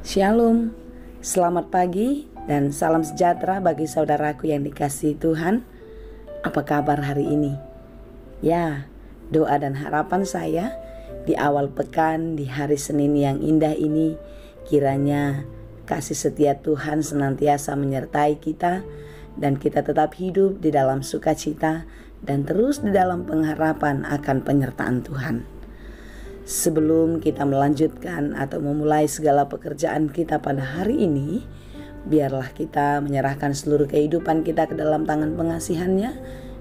Shalom, selamat pagi dan salam sejahtera bagi saudaraku yang dikasihi Tuhan. Apa kabar hari ini? Ya, doa dan harapan saya di awal pekan di hari Senin yang indah ini, kiranya kasih setia Tuhan senantiasa menyertai kita dan kita tetap hidup di dalam sukacita dan terus di dalam pengharapan akan penyertaan Tuhan. Sebelum kita melanjutkan atau memulai segala pekerjaan kita pada hari ini, biarlah kita menyerahkan seluruh kehidupan kita ke dalam tangan pengasihan-Nya,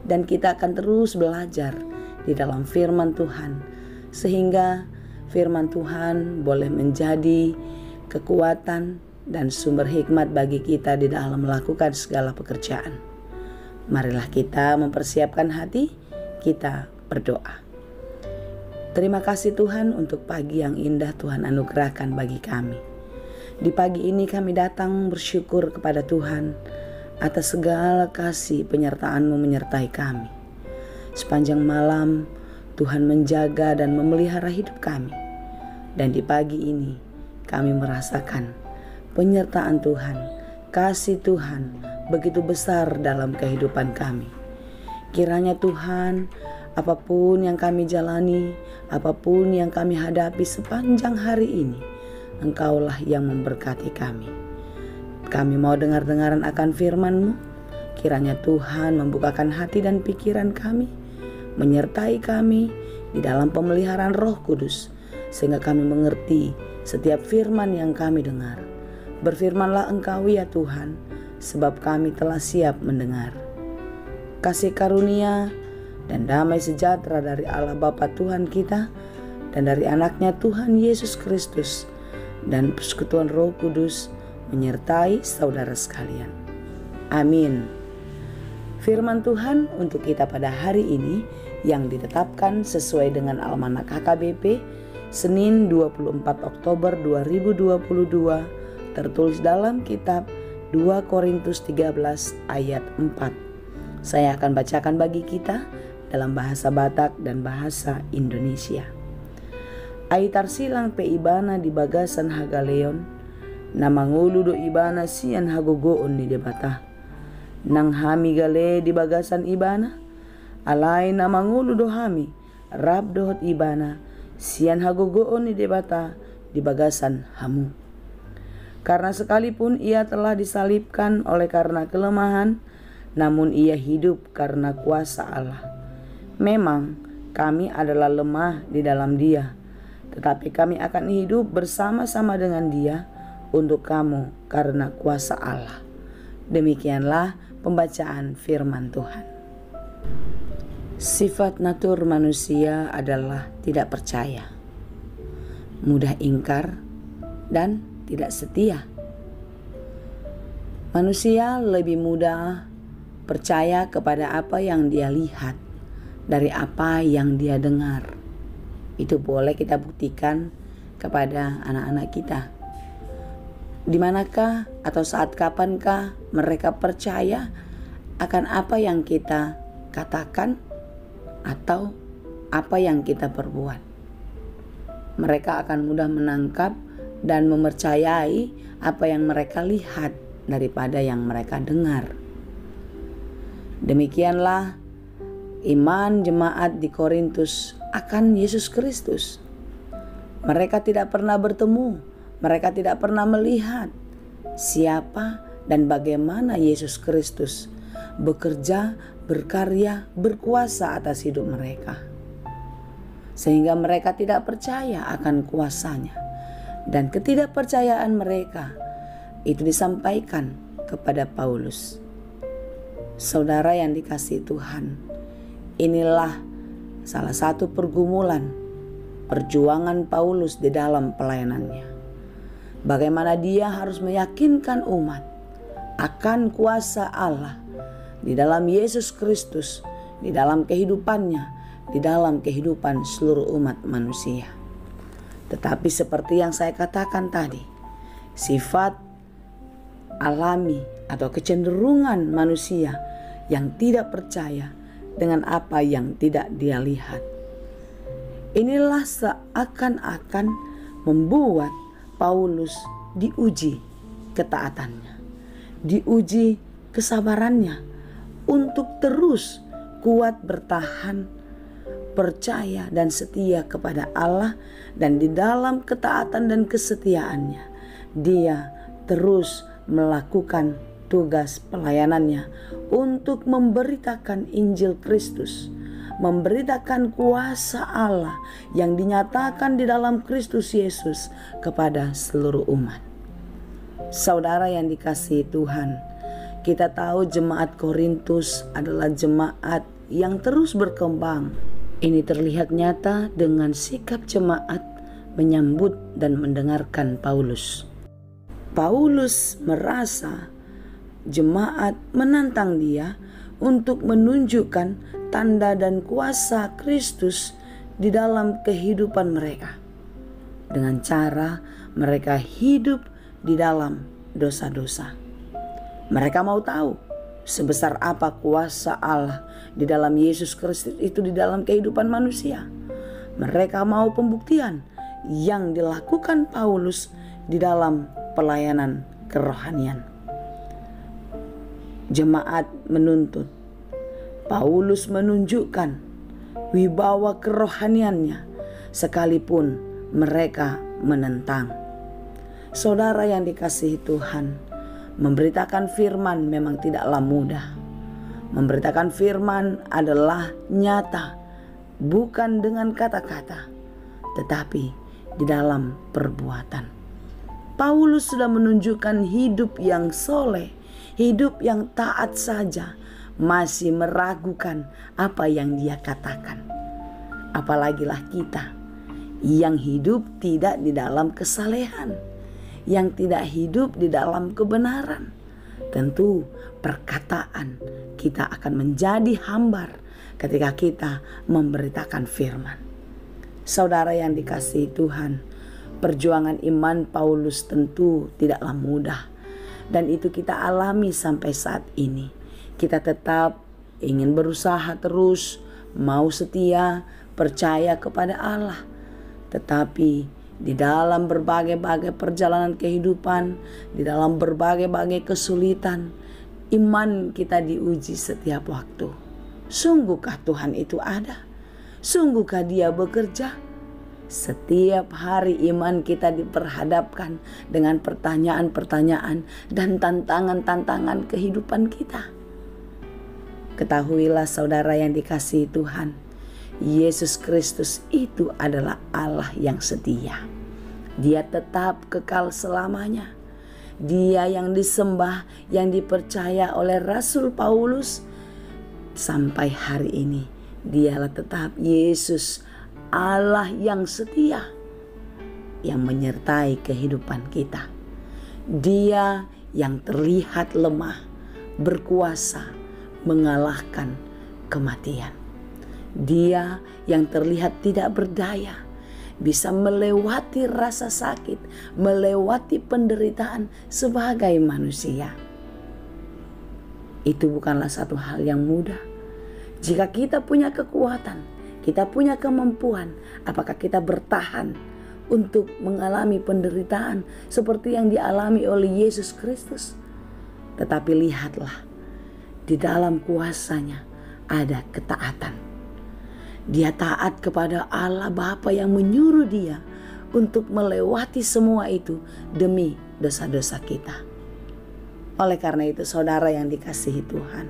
dan kita akan terus belajar di dalam firman Tuhan, sehingga firman Tuhan boleh menjadi kekuatan dan sumber hikmat bagi kita di dalam melakukan segala pekerjaan. Marilah kita mempersiapkan hati, kita berdoa. Terima kasih Tuhan untuk pagi yang indah Tuhan anugerahkan bagi kami. Di pagi ini kami datang bersyukur kepada Tuhan atas segala kasih penyertaan-Mu menyertai kami. Sepanjang malam Tuhan menjaga dan memelihara hidup kami. Dan di pagi ini kami merasakan penyertaan Tuhan, kasih Tuhan begitu besar dalam kehidupan kami. Kiranya Tuhan, apapun yang kami jalani, apapun yang kami hadapi sepanjang hari ini, Engkaulah yang memberkati kami. Kami mau dengar-dengaran akan firman-Mu. Kiranya Tuhan membukakan hati dan pikiran kami, menyertai kami di dalam pemeliharaan Roh Kudus, sehingga kami mengerti setiap firman yang kami dengar. Berfirmanlah Engkau ya Tuhan, sebab kami telah siap mendengar. Kasih karunia dan damai sejahtera dari Allah Bapa Tuhan kita dan dari anaknya Tuhan Yesus Kristus dan persekutuan Roh Kudus menyertai saudara sekalian. Amin. Firman Tuhan untuk kita pada hari ini yang ditetapkan sesuai dengan Almanak HKBP Senin 24 Oktober 2022 tertulis dalam kitab 2 Korintus 13 ayat 4. Saya akan bacakan bagi kita dalam bahasa Batak dan bahasa Indonesia. Aitar silang pe ibana di bagasan hagaleon, namangulu do ibana sian hagogoon ni debata. Nang hami gale di bagasan ibana, alai namangulu do hami, rab dohot ibana, sian hagogoon ni debata di bagasan hamu. Karena sekalipun ia telah disalibkan oleh karena kelemahan, namun ia hidup karena kuasa Allah. Memang kami adalah lemah di dalam Dia, tetapi kami akan hidup bersama-sama dengan Dia untuk kamu karena kuasa Allah. Demikianlah pembacaan firman Tuhan. Sifat natur manusia adalah tidak percaya, mudah ingkar, dan tidak setia. Manusia lebih mudah percaya kepada apa yang dia lihat dari apa yang dia dengar. Itu boleh kita buktikan kepada anak-anak kita. Di manakah atau saat kapankah mereka percaya akan apa yang kita katakan atau apa yang kita perbuat? Mereka akan mudah menangkap dan mempercayai apa yang mereka lihat daripada yang mereka dengar. Demikianlah iman jemaat di Korintus akan Yesus Kristus. Mereka tidak pernah bertemu, mereka tidak pernah melihat siapa dan bagaimana Yesus Kristus bekerja, berkarya, berkuasa atas hidup mereka. Sehingga mereka tidak percaya akan kuasanya. Dan ketidakpercayaan mereka itu disampaikan kepada Paulus. Saudara yang dikasihi Tuhan, inilah salah satu pergumulan perjuangan Paulus di dalam pelayanannya. Bagaimana dia harus meyakinkan umat akan kuasa Allah di dalam Yesus Kristus, di dalam kehidupannya, di dalam kehidupan seluruh umat manusia. Tetapi seperti yang saya katakan tadi, sifat alami atau kecenderungan manusia yang tidak percaya dengan apa yang tidak dia lihat. Inilah seakan-akan membuat Paulus diuji ketaatannya, diuji kesabarannya untuk terus kuat bertahan, percaya dan setia kepada Allah. Dan di dalam ketaatan dan kesetiaannya, dia terus melakukan tugas pelayanannya untuk memberitakan Injil Kristus, memberitakan kuasa Allah yang dinyatakan di dalam Kristus Yesus kepada seluruh umat. Saudara yang dikasihi Tuhan, kita tahu jemaat Korintus adalah jemaat yang terus berkembang. Ini terlihat nyata dengan sikap jemaat menyambut dan mendengarkan Paulus. Paulus merasa jemaat menantang dia untuk menunjukkan tanda dan kuasa Kristus di dalam kehidupan mereka, dengan cara mereka hidup di dalam dosa-dosa. Mereka mau tahu sebesar apa kuasa Allah di dalam Yesus Kristus itu di dalam kehidupan manusia. Mereka mau pembuktian yang dilakukan Paulus di dalam pelayanan kerohanian. Jemaat menuntut, Paulus menunjukkan wibawa kerohaniannya sekalipun mereka menentang. Saudara yang dikasihi Tuhan, memberitakan firman memang tidaklah mudah. Memberitakan firman adalah nyata, bukan dengan kata-kata, tetapi di dalam perbuatan. Paulus sudah menunjukkan hidup yang soleh, hidup yang taat saja, masih meragukan apa yang dia katakan. Apalagilah kita yang hidup tidak di dalam kesalehan, yang tidak hidup di dalam kebenaran. Tentu perkataan kita akan menjadi hambar ketika kita memberitakan firman. Saudara yang dikasihi Tuhan, perjuangan iman Paulus tentu tidaklah mudah, dan itu kita alami sampai saat ini. Kita tetap ingin berusaha terus, mau setia, percaya kepada Allah. Tetapi di dalam berbagai-bagai perjalanan kehidupan, di dalam berbagai-bagai kesulitan, iman kita diuji setiap waktu. Sungguhkah Tuhan itu ada? Sungguhkah Dia bekerja? Setiap hari iman kita diperhadapkan dengan pertanyaan-pertanyaan dan tantangan-tantangan kehidupan kita. Ketahuilah saudara yang dikasihi Tuhan, Yesus Kristus itu adalah Allah yang setia. Dia tetap kekal selamanya. Dia yang disembah, yang dipercaya oleh Rasul Paulus sampai hari ini. Dialah tetap Yesus, Allah yang setia, yang menyertai kehidupan kita. Dia yang terlihat lemah, berkuasa, mengalahkan kematian. Dia yang terlihat tidak berdaya, bisa melewati rasa sakit, melewati penderitaan sebagai manusia. Itu bukanlah satu hal yang mudah. Jika kita punya kekuatan, kita punya kemampuan, apakah kita bertahan untuk mengalami penderitaan seperti yang dialami oleh Yesus Kristus? Tetapi lihatlah, di dalam kuasanya ada ketaatan. Dia taat kepada Allah Bapa yang menyuruh dia untuk melewati semua itu demi dosa-dosa kita. Oleh karena itu saudara yang dikasihi Tuhan,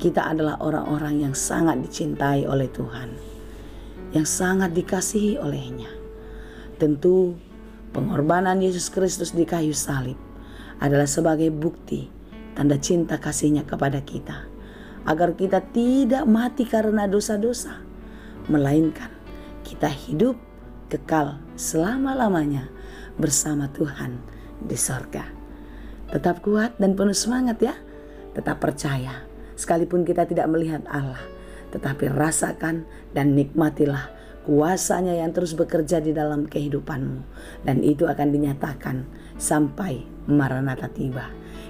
kita adalah orang-orang yang sangat dicintai oleh Tuhan, yang sangat dikasihi olehnya. Tentu pengorbanan Yesus Kristus di kayu salib adalah sebagai bukti tanda cinta kasihnya kepada kita, agar kita tidak mati karena dosa-dosa, melainkan kita hidup kekal selama-lamanya bersama Tuhan di sorga. Tetap kuat dan penuh semangat ya. Tetap percaya, sekalipun kita tidak melihat Allah, tetapi rasakan dan nikmatilah kuasanya yang terus bekerja di dalam kehidupanmu. Dan itu akan dinyatakan sampai Maranatha tiba.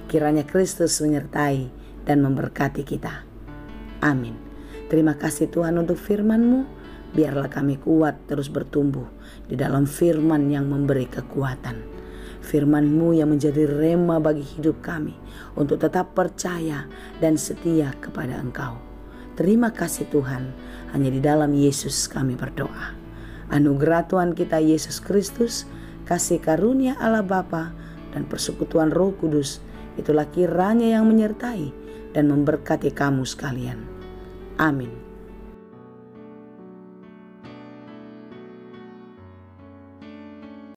Kiranya Kristus menyertai dan memberkati kita. Amin. Terima kasih Tuhan untuk firman-Mu. Biarlah kami kuat terus bertumbuh di dalam firman yang memberi kekuatan. Firman-Mu yang menjadi rema bagi hidup kami untuk tetap percaya dan setia kepada Engkau. Terima kasih Tuhan, hanya di dalam Yesus kami berdoa. Anugerah Tuhan kita Yesus Kristus, kasih karunia Allah Bapa dan persekutuan Roh Kudus, itulah kiranya yang menyertai dan memberkati kamu sekalian. Amin.